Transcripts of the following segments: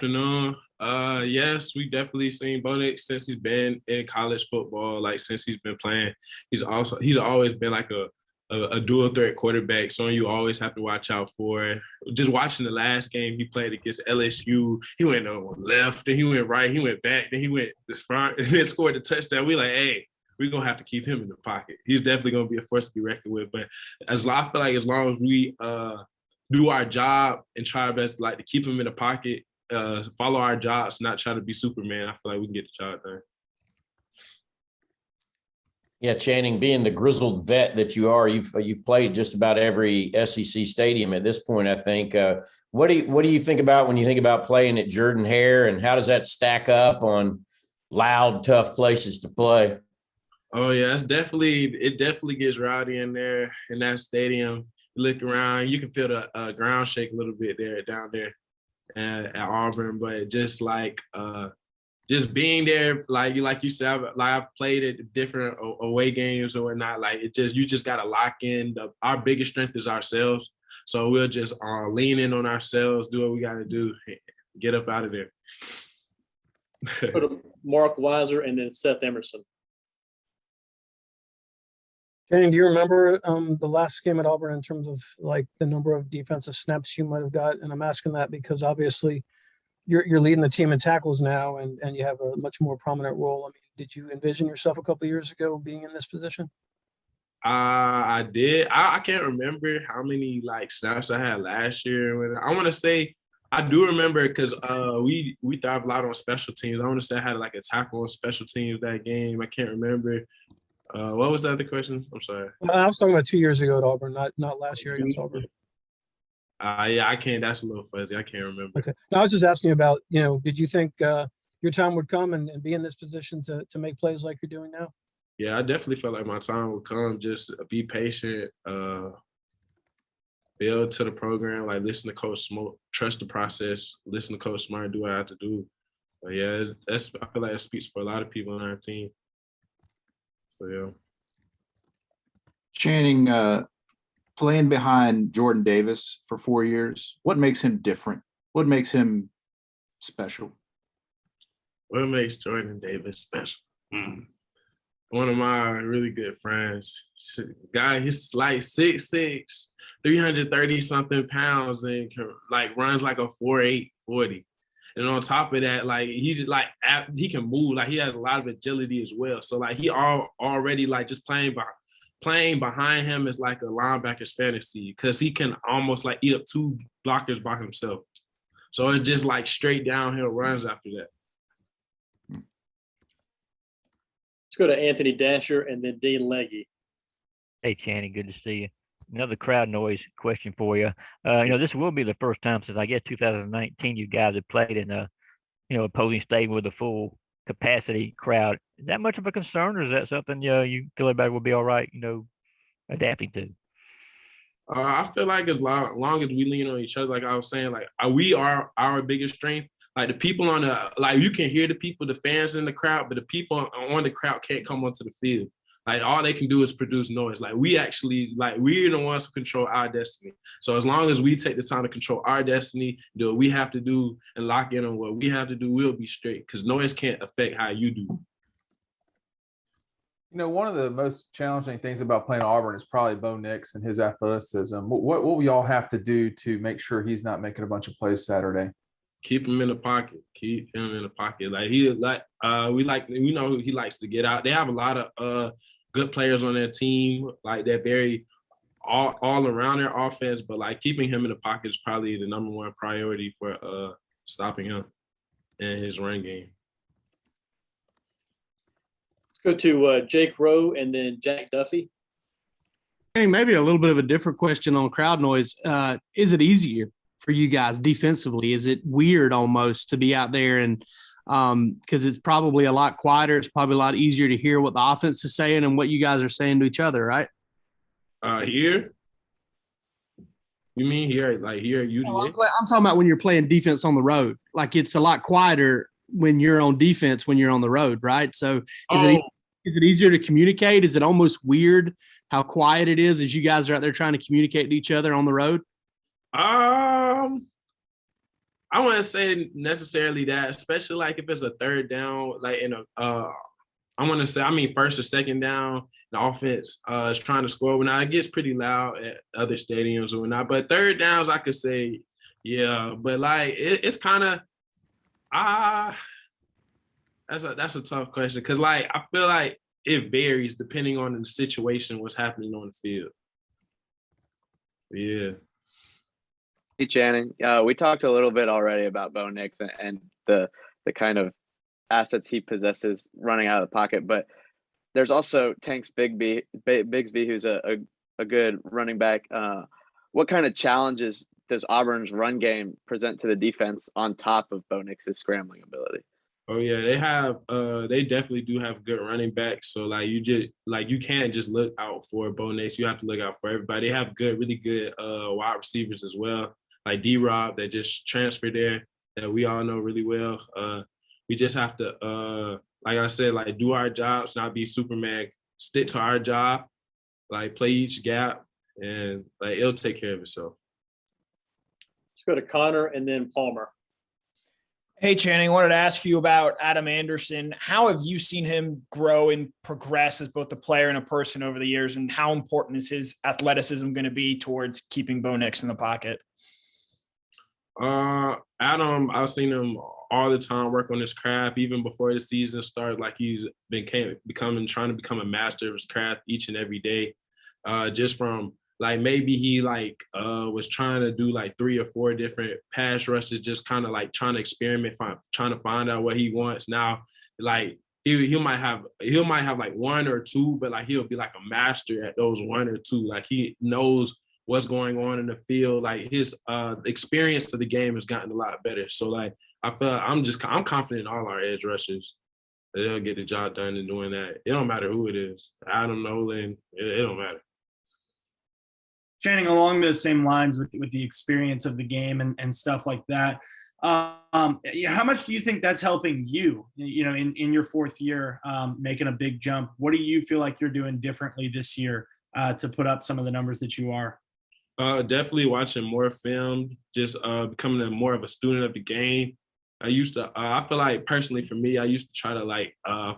afternoon. Yes, we definitely seen Bo Nix since he's been in college football. Like since he's been playing, he's always been like a dual threat quarterback. Someone you always have to watch out for. Just watching the last game he played against LSU, he went on left, then he went right, he went back, then he went this front, and then scored the touchdown. We like, hey, we're gonna have to keep him in the pocket. He's definitely gonna be a force to be reckoned with. But I feel like as long as we do our job and try our best like to keep him in the pocket, follow our jobs, not try to be Superman, I feel like we can get the job done. Yeah, Channing, being the grizzled vet that you are, you've played just about every SEC stadium at this point, I think. What do you think about when you think about playing at Jordan-Hare, and how does that stack up on loud, tough places to play? Oh yeah, it definitely gets rowdy in there in that stadium. You look around, you can feel the ground shake a little bit down there at Auburn, but just like just being there, like you said, I've played at different away games or whatnot. Like you just gotta lock in. Our biggest strength is ourselves, so we'll just lean in on ourselves, do what we gotta do, get up out of there. Go to Mark Weiser and then Seth Emerson. Channing, do you remember the last game at Auburn in terms of like the number of defensive snaps you might have got? And I'm asking that because obviously you're leading the team in tackles now, and you have a much more prominent role. I mean, did you envision yourself a couple of years ago being in this position? I did. I can't remember how many like snaps I had last year. I want to say I do remember because we thrive a lot on special teams. I want to say I had like a tackle on special teams that game. I can't remember. What was the other question? I'm sorry. I was talking about 2 years ago at Auburn, not last year against Auburn. Yeah, I can't. That's a little fuzzy. I can't remember. Okay. No, I was just asking about, did you think your time would come and be in this position to make plays like you're doing now? Yeah, I definitely felt like my time would come. Just be patient, build to the program, like listen to Coach Smoke, trust the process, listen to Coach Smart, do what I have to do. But yeah, I feel like it speaks for a lot of people on our team. So yeah. Channing, playing behind Jordan Davis for 4 years, what makes him different? What makes him special? What makes Jordan Davis special? One of my really good friends, guy, he's like 6'6", 330-something pounds, and like runs like a 4.8 40. And on top of that, like he can move, like he has a lot of agility as well. So like he already like just playing behind him is like a linebacker's fantasy because he can almost like eat up 2 blockers by himself. So it's just like straight downhill runs after that. Let's go to Anthony Dasher and then Dean Legge. Hey, Channing, good to see you. Another crowd noise question for you. This will be the first time since I guess 2019 you guys have played in a, opposing stadium with a full capacity crowd. Is that much of a concern, or is that something you feel everybody will be all right, adapting to? I feel like as long as we lean on each other, like I was saying, like we are our biggest strength. Like the people you can hear the people, the fans in the crowd, but the people on the crowd can't come onto the field. Like all they can do is produce noise. Like we're the ones who control our destiny. So as long as we take the time to control our destiny, do what we have to do and lock in on what we have to do, we'll be straight because noise can't affect how you do. One of the most challenging things about playing Auburn is probably Bo Nix and his athleticism. What will y'all have to do to make sure he's not making a bunch of plays Saturday? Keep him in the pocket. Keep him in the pocket. Like we know he likes to get out. They have a lot of good players on their team. Like they're very all around their offense, but like keeping him in the pocket is probably the number one priority for stopping him in his run game. Let's go to Jake Rowe and then Jack Duffy. Hey, maybe a little bit of a different question on crowd noise. Is it easier for you guys defensively? Is it weird almost to be out there and because it's probably a lot quieter, it's probably a lot easier to hear what the offense is saying and what you guys are saying to each other, right? Here? You mean here, like here at UGA? I'm talking about when you're playing defense on the road. Like it's a lot quieter when you're on defense when you're on the road, right? So is it easier to communicate? Is it almost weird how quiet it is as you guys are out there trying to communicate to each other on the road? I wouldn't say necessarily that, especially like if it's a third down, like in a I want to say, I mean, first or second down, the offense is trying to score. Now it gets pretty loud at other stadiums or whatnot, but third downs, I could say, yeah. But like, it's kind of that's a tough question because like I feel like it varies depending on the situation, what's happening on the field. Yeah. Hey, Channing, we talked a little bit already about Bo Nix and the kind of assets he possesses running out of the pocket, but there's also Tanks Bigsby, who's a good running back. What kind of challenges does Auburn's run game present to the defense on top of Bo Nix's scrambling ability? Oh yeah, they definitely do have good running backs. So like you can't just look out for Bo Nix. You have to look out for everybody. They have really good wide receivers as well, like D-Rob that just transferred there that we all know really well. We just have to like I said, like do our jobs, not be Superman, stick to our job, like play each gap, and like it'll take care of itself. Let's go to Connor and then Palmer. Hey, Channing, wanted to ask you about Adam Anderson. How have you seen him grow and progress as both a player and a person over the years, and how important is his athleticism going to be towards keeping Bo Nix in the pocket? Adam, I've seen him all the time work on his craft, even before the season started. Like he's trying to become a master of his craft each and every day. Just from like maybe he was trying to do like 3 or 4 different pass rushes, just kind of like trying to experiment, trying to find out what he wants. Now, like he might have like 1 or 2, but like he'll be like a master at those 1 or 2. Like he knows what's going on in the field. Like his experience to the game has gotten a lot better. So like I'm confident in all our edge rushers. They'll get the job done in doing that. It don't matter who it is. Adam, Nolan, it don't matter. Channing, along those same lines with the experience of the game and stuff like that, how much do you think that's helping you, in your 4th year, making a big jump? What do you feel like you're doing differently this year to put up some of the numbers that you are? Definitely watching more film, just becoming more of a student of the game. I feel like personally for me, I used to try to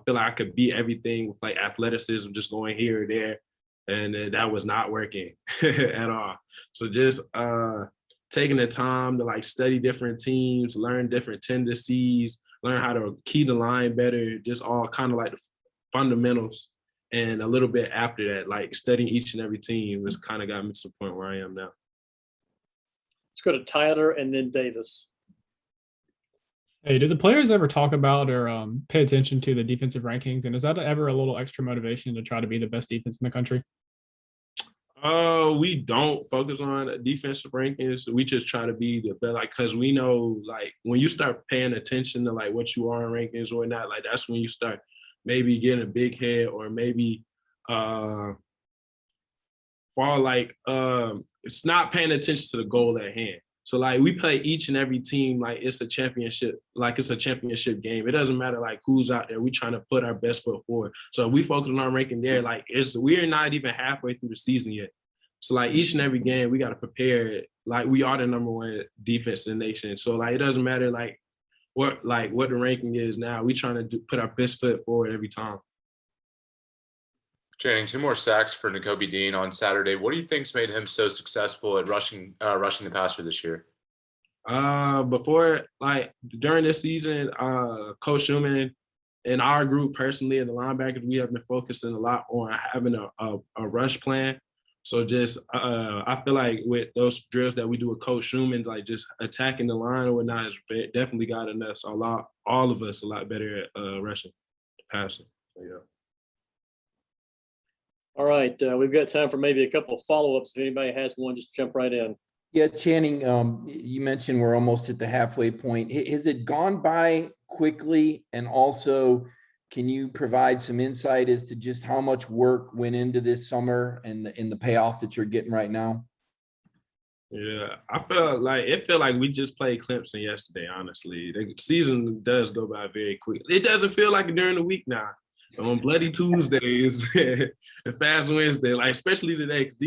feel like I could beat everything with like athleticism, just going here or there. And that was not working at all. So just taking the time to like study different teams, learn different tendencies, learn how to key the line better, just all kind of like the fundamentals. And a little bit after that, like studying each and every team was kind of got me to the point where I am now. Let's go to Tyler and then Davis. Hey, do the players ever talk about or pay attention to the defensive rankings? And is that ever a little extra motivation to try to be the best defense in the country? We don't focus on defensive rankings. We just try to be the best, like, because we know, like, when you start paying attention to, like, what you are in rankings or not, like, that's when you start maybe getting a big head or maybe fall, like, it's not paying attention to the goal at hand. So, like, we play each and every team like it's a championship game. It doesn't matter, like, who's out there. We're trying to put our best foot forward. So we focus on our ranking there. Like, we're not even halfway through the season yet. So, like, each and every game, we got to prepare it. Like, we are the #1 defense in the nation. So, like, it doesn't matter, like what the ranking is now. We trying to put our best foot forward every time. Channing, 2 more sacks for Nakobe Dean on Saturday. What do you think's made him so successful at rushing the passer this year? During this season, Coach Schumann and our group personally and the linebackers, we have been focusing a lot on having a rush plan. So just I feel like with those drills that we do with Coach Schumann, like just attacking the line or whatnot, has definitely gotten us all of us a lot better at rushing, passing. So, yeah. All right, we've got time for maybe a couple of follow-ups. If anybody has one, just jump right in. Yeah, Channing, you mentioned we're almost at the halfway point. Has it gone by quickly? And also, can you provide some insight as to just how much work went into this summer and the payoff that you're getting right now? Yeah, I feel like we just played Clemson yesterday, honestly. The season does go by very quick. It doesn't feel like it during the week now. On Bloody Tuesdays and Fast Wednesday, like especially today, because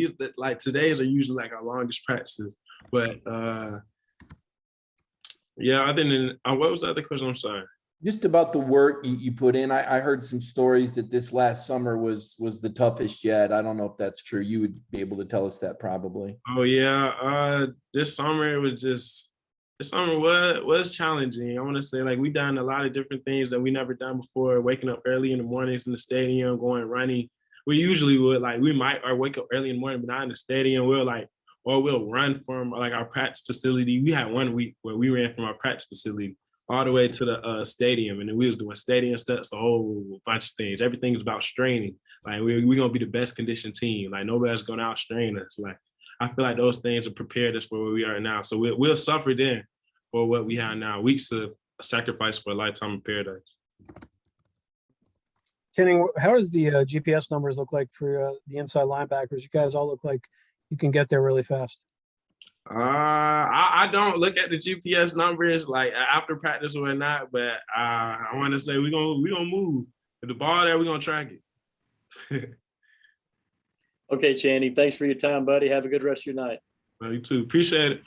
todays are usually like our longest practices. But Yeah, other than what was the other question? I'm sorry. Just about the work you put in. I heard some stories that this last summer was the toughest yet. I don't know if that's true. You would be able to tell us that probably. Oh yeah, this summer was challenging. I want to say like we done a lot of different things that we never done before. Waking up early in the mornings in the stadium, going running. We usually would like we might or wake up early in the morning, but not in the stadium. We'll run from like our practice facility. We had 1 week where we ran from our practice facility all the way to the stadium, and then we was doing stadium steps, a whole bunch of things. Everything's about straining. Like we're gonna be the best conditioned team. Like nobody's gonna outstrain us. Like I feel like those things have prepared us for where we are now. So we'll suffer then for what we have now. Weeks of sacrifice for a lifetime of paradise. Channing, how does the GPS numbers look like for the inside linebackers? You guys all look like you can get there really fast. I don't look at the GPS numbers like after practice or not, but I want to say we're gonna move. If the ball there, we're gonna track it. Okay, Channing, thanks for your time, buddy. Have a good rest of your night. You too. Appreciate it.